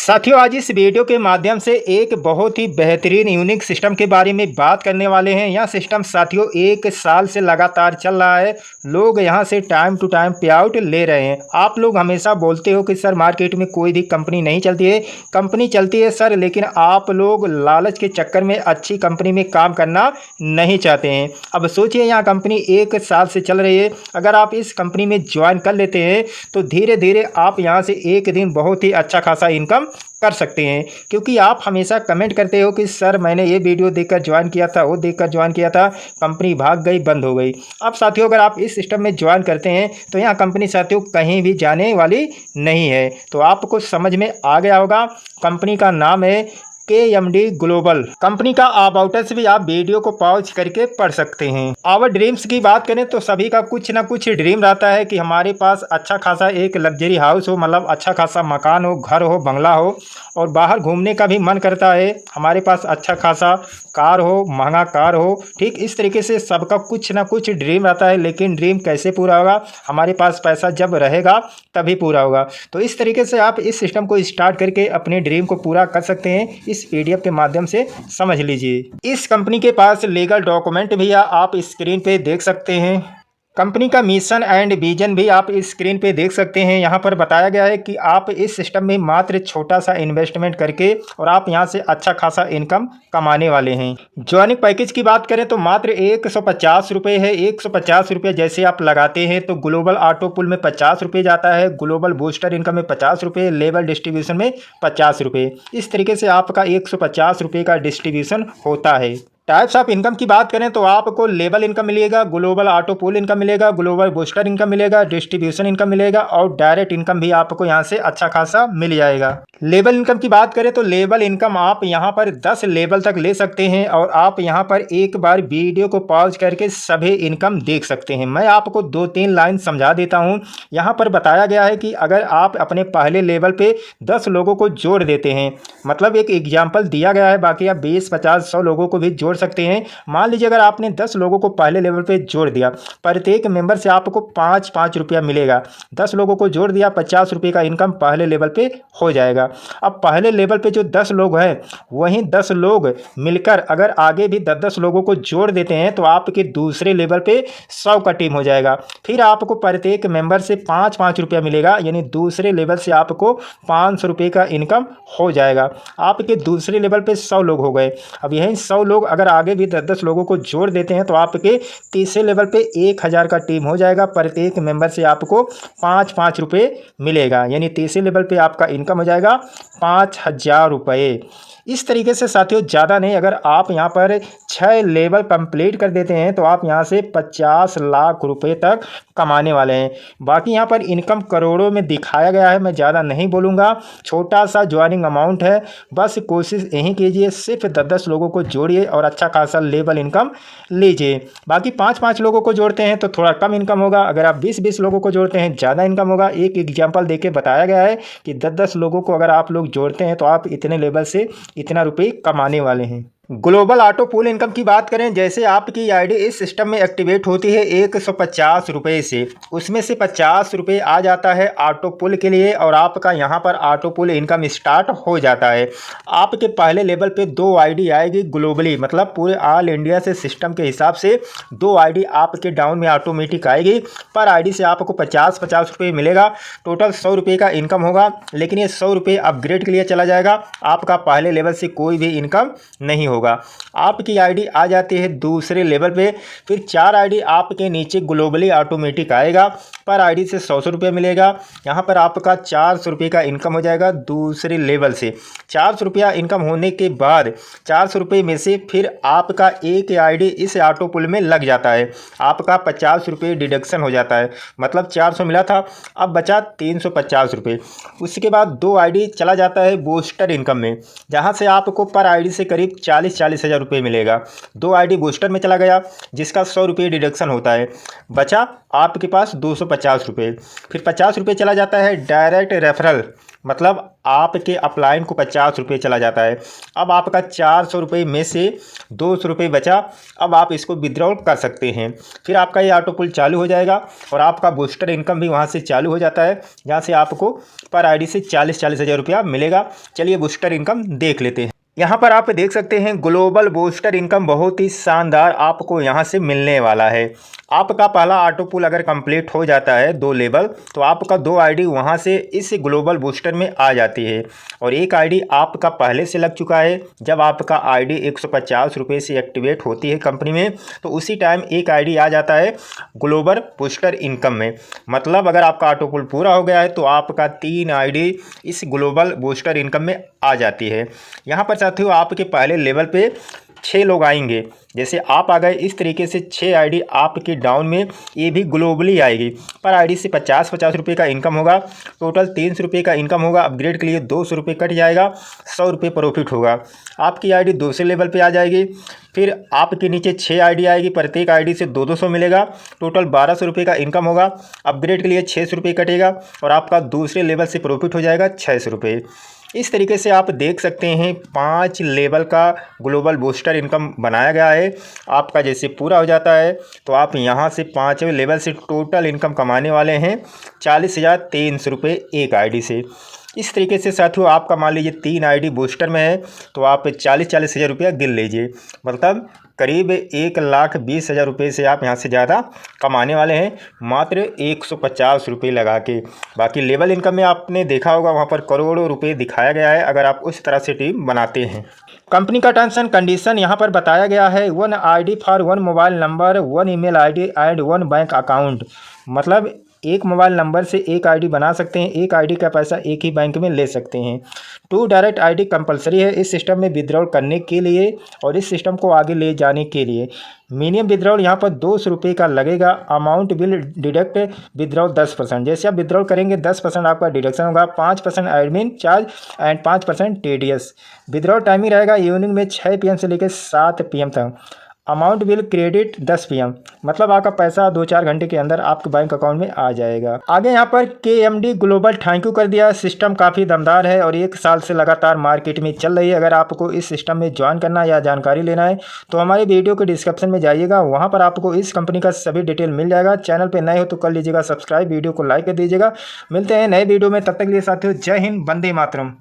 साथियों, आज इस वीडियो के माध्यम से एक बहुत ही बेहतरीन यूनिक सिस्टम के बारे में बात करने वाले हैं। यह सिस्टम साथियों 1 साल से लगातार चल रहा है। लोग यहां से टाइम टू टाइम पे आउट ले रहे हैं। आप लोग हमेशा बोलते हो कि सर मार्केट में कोई भी कंपनी नहीं चलती है। कंपनी चलती है सर, लेकिन आप लोग लालच के चक्कर में अच्छी कंपनी में काम करना नहीं चाहते हैं। अब सोचिए, यहाँ कंपनी 1 साल से चल रही है। अगर आप इस कंपनी में ज्वाइन कर लेते हैं तो धीरे धीरे आप यहाँ से एक दिन बहुत ही अच्छा खासा इनकम कर सकते हैं। क्योंकि आप हमेशा कमेंट करते हो कि सर मैंने ये वीडियो देखकर ज्वाइन किया था, वो देखकर ज्वाइन किया था, कंपनी भाग गई, बंद हो गई। अब साथियों, अगर आप इस सिस्टम में ज्वाइन करते हैं तो यहाँ कंपनी साथियों कहीं भी जाने वाली नहीं है। तो आपको समझ में आ गया होगा। कंपनी का नाम है KMD ग्लोबल। कंपनी का अबाउट से भी आप वीडियो को पॉज करके पढ़ सकते हैं। आवर ड्रीम्स की बात करें तो सभी का कुछ ना कुछ ड्रीम रहता है कि हमारे पास अच्छा खासा एक लग्जरी हाउस हो, मतलब अच्छा खासा मकान हो, घर हो, बंगला हो, और बाहर घूमने का भी मन करता है। हमारे पास अच्छा खासा कार हो, महंगा कार हो। ठीक इस तरीके से सबका कुछ ना कुछ ड्रीम रहता है। लेकिन ड्रीम कैसे पूरा होगा? हमारे पास पैसा जब रहेगा तभी पूरा होगा। तो इस तरीके से आप इस सिस्टम को स्टार्ट करके अपने ड्रीम को पूरा कर सकते हैं। इस PDF के माध्यम से समझ लीजिए। इस कंपनी के पास लीगल डॉक्यूमेंट भी आप स्क्रीन पे देख सकते हैं। कंपनी का मिशन एंड विजन भी आप इस स्क्रीन पे देख सकते हैं। यहाँ पर बताया गया है कि आप इस सिस्टम में मात्र छोटा सा इन्वेस्टमेंट करके और आप यहाँ से अच्छा खासा इनकम कमाने वाले हैं। ज्वाइनिंग पैकेज की बात करें तो मात्र 150 रुपये है। 150 रुपये जैसे आप लगाते हैं तो ग्लोबल ऑटो पुल में 50 रुपये जाता है, ग्लोबल बूस्टर इनकम में 50 रुपये, लेवल डिस्ट्रीब्यूशन में 50 रुपये। इस तरीके से आपका 150 रुपये का डिस्ट्रीब्यूशन होता है। टाइप्स ऑफ इनकम की बात करें तो आपको लेवल इनकम मिलेगा, ग्लोबल ऑटो पूल इनकम मिलेगा, ग्लोबल बूस्टर इनकम मिलेगा, डिस्ट्रीब्यूशन इनकम मिलेगा और डायरेक्ट इनकम भी आपको यहां से अच्छा खासा मिल जाएगा। लेवल इनकम की बात करें तो लेवल इनकम आप यहां पर 10 लेवल तक ले सकते हैं और आप यहां पर एक बार वीडियो को पॉज करके सभी इनकम देख सकते हैं। मैं आपको 2-3 लाइन समझा देता हूं। यहां पर बताया गया है कि अगर आप अपने पहले लेवल पे 10 लोगों को जोड़ देते हैं, मतलब एक एग्जाम्पल दिया गया है, बाकी आप 20, 50, 100 लोगों को भी जोड़ सकते हैं। मान लीजिए अगर आपने 10 लोगों को पहले लेवल पे जोड़ दिया, प्रत्येक मेंबर से आपको 5-5 रुपया मिलेगा। 10 लोगों को जोड़ दिया, 50 रुपये का इनकम पहले लेवल पे हो जाएगा। अब पहले लेवल पे जो 10 लोग हैं, वहीं 10 लोग मिलकर अगर आगे भी 10-10 लोगों को जोड़ देते हैं तो आपके दूसरे लेवल पे 100 का टीम हो जाएगा। फिर आपको प्रत्येक मेंबर से 5-5 रुपया मिलेगा, यानी दूसरे लेवल से आपको 500 रुपये का इनकम हो जाएगा। आपके दूसरे लेवल पे 100 लोग हो गए। अब यही 100 लोग अगर आगे भी 10-10 लोगों को जोड़ देते हैं तो आपके तीसरे लेवल पे 1000 का टीम हो जाएगा। प्रत्येक मेंबर से आपको 5-5 रुपये मिलेगा, यानी तीसरे लेवल पे आपका इनकम हो जाएगा 5000 रुपये। इस तरीके से साथियों, ज़्यादा नहीं, अगर आप यहाँ पर 6 लेवल कंप्लीट कर देते हैं तो आप यहाँ से 50 लाख रुपए तक कमाने वाले हैं। बाकी यहाँ पर इनकम करोड़ों में दिखाया गया है, मैं ज़्यादा नहीं बोलूँगा। छोटा सा ज्वाइनिंग अमाउंट है, बस कोशिश यही कीजिए, सिर्फ 10-10 लोगों को जोड़िए और अच्छा खासा लेवल इनकम लीजिए। बाकी 5-5 लोगों को जोड़ते हैं तो थोड़ा कम इनकम होगा। अगर आप 20-20 लोगों को जोड़ते हैं ज़्यादा इनकम होगा। एक एग्जाम्पल देके बताया गया है कि 10-10 लोगों को अगर आप लोग जोड़ते हैं तो आप इतने लेवल से इतना रुपये कमाने वाले हैं। ग्लोबल ऑटो पूल इनकम की बात करें, जैसे आपकी आईडी इस सिस्टम में एक्टिवेट होती है 150 रुपये से, उसमें से 50 रुपये आ जाता है ऑटो पुल के लिए और आपका यहाँ पर ऑटो पुल इनकम स्टार्ट हो जाता है। आपके पहले लेवल पे 2 आईडी आएगी ग्लोबली, मतलब पूरे ऑल इंडिया से सिस्टम के हिसाब से 2 आईडी आपके डाउन में ऑटोमेटिक आएगी। पर आईडी से आपको 50-50 रुपये मिलेगा। टोटल 100 रुपये का इनकम होगा, लेकिन ये 100 रुपये अपग्रेड के लिए चला जाएगा। आपका पहले लेवल से कोई भी इनकम नहीं होगा। आपकी आईडी आ जाती है दूसरे लेवल पे, फिर 4 आईडी आपके नीचे ग्लोबली ऑटोमेटिक आएगा। पर आईडी से 100 रुपये मिलेगा। यहाँ पर आपका 400 रुपये का इनकम हो जाएगा दूसरे लेवल से। 400 रुपया इनकम होने के बाद 400 रुपये में से फिर आपका एक आईडी इस ऑटो पुल में लग जाता है। आपका 50 रुपये डिडक्शन हो जाता है, मतलब 400 मिला था, अब बचा 350 रुपये। उसके बाद 2 आईडी चला जाता है बूस्टर इनकम में, जहाँ से आपको पर आईडी से करीब 40 हज़ार रुपये मिलेगा। 2 आईडी बूस्टर में चला गया, जिसका 100 रुपये डिडक्शन होता है, बचा आपके पास 250 रुपये। फिर 50 रुपये चला जाता है डायरेक्ट रेफरल, मतलब आपके अपलाइन को 50 रुपये चला जाता है। अब आपका 400 रुपये में से 200 रुपये बचा, अब आप इसको विड्रॉल कर सकते हैं। फिर आपका ये ऑटो पुल चालू हो जाएगा और आपका बूस्टर इनकम भी वहाँ से चालू हो जाता है, जहाँ से आपको पर आईडी से 40-40 हज़ार रुपया मिलेगा। चलिए बूस्टर इनकम देख लेते हैं। यहाँ पर आप देख सकते हैं ग्लोबल बूस्टर इनकम बहुत ही शानदार आपको यहाँ से मिलने वाला है। आपका पहला ऑटो पुल अगर कंप्लीट हो जाता है 2 लेवल, तो आपका 2 आईडी वहाँ से इस ग्लोबल बूस्टर में आ जाती है। और एक आईडी आपका पहले से लग चुका है। जब आपका आईडी 150 रुपये से एक्टिवेट होती है कंपनी में, तो उसी टाइम एक आईडी आ जाता है ग्लोबल बूस्टर इनकम में। मतलब अगर आपका ऑटो पुल पूरा हो गया है तो आपका 3 आईडी इस ग्लोबल बूस्टर इनकम में आ जाती है। यहाँ पर साथियों आपके पहले लेवल पे 6 लोग आएंगे। जैसे आप आ गए, इस तरीके से 6 आईडी आपकी डाउन में ये भी ग्लोबली आएगी। पर आईडी से 50-50 रुपये का इनकम होगा। टोटल 300 रुपये का इनकम होगा। अपग्रेड के लिए 200 रुपये कट जाएगा, 100 रुपये प्रॉफिट होगा। आपकी आईडी दूसरे लेवल पे आ जाएगी। फिर आपके नीचे 6 आईडी आएगी, प्रत्येक आईडी से 200 मिलेगा। टोटल 1200 रुपये का इनकम होगा। अपग्रेड के लिए 600 रुपये कटेगा और आपका दूसरे लेवल से प्रॉफिट हो जाएगा 600 रुपये। इस तरीके से आप देख सकते हैं 5 लेवल का ग्लोबल बूस्टर इनकम बनाया गया है। आपका जैसे पूरा हो जाता है तो आप यहाँ से 5वें लेवल से टोटल इनकम कमाने वाले हैं 40,300 रुपये एक आईडी से। इस तरीके से साथियों आपका मान लीजिए 3 आईडी बूस्टर में है तो आप 40-40 हज़ार रुपया गिन लीजिए। मतलब करीब 1,20,000 रुपये से आप यहाँ से ज़्यादा कमाने वाले हैं मात्र 150 रुपये लगा के। बाकी लेवल इनकम में आपने देखा होगा वहाँ पर करोड़ों रुपये दिखाया गया है अगर आप उस तरह से टीम बनाते हैं। कंपनी का टर्म्स एंड कंडीशन यहाँ पर बताया गया है। 1 ID for 1 mobile number, 1 email ID and 1 bank account. मतलब एक मोबाइल नंबर से एक आईडी बना सकते हैं, एक आईडी का पैसा एक ही बैंक में ले सकते हैं। 2 डायरेक्ट आईडी कंपलसरी है इस सिस्टम में विड्रॉल करने के लिए और इस सिस्टम को आगे ले जाने के लिए। मिनिमम विड्रॉल यहाँ पर 200 रुपये का लगेगा। Amount will deduct withdrawal 10%। जैसे आप विड्रॉल करेंगे 10% आपका डिडक्शन होगा। 5% admin charge and 5% TDS. Withdrawal timing रहेगा इवनिंग में 6 PM से लेकर 7 PM तक। Amount will credit 10 PM। मतलब आपका पैसा 2-4 घंटे के अंदर आपके बैंक अकाउंट में आ जाएगा। आगे यहाँ पर KMD ग्लोबल थैंक यू कर दिया। सिस्टम काफ़ी दमदार है और 1 साल से लगातार मार्केट में चल रही है। अगर आपको इस सिस्टम में ज्वाइन करना या जानकारी लेना है तो हमारे वीडियो के डिस्क्रिप्शन में जाइएगा, वहाँ पर आपको इस कंपनी का सभी डिटेल मिल जाएगा। चैनल पर नए हो तो कर लीजिएगा सब्सक्राइब, वीडियो को लाइक कर दीजिएगा। मिलते हैं नए वीडियो में, तब तक के लिए साथियों जय हिंद, वंदे मातरम।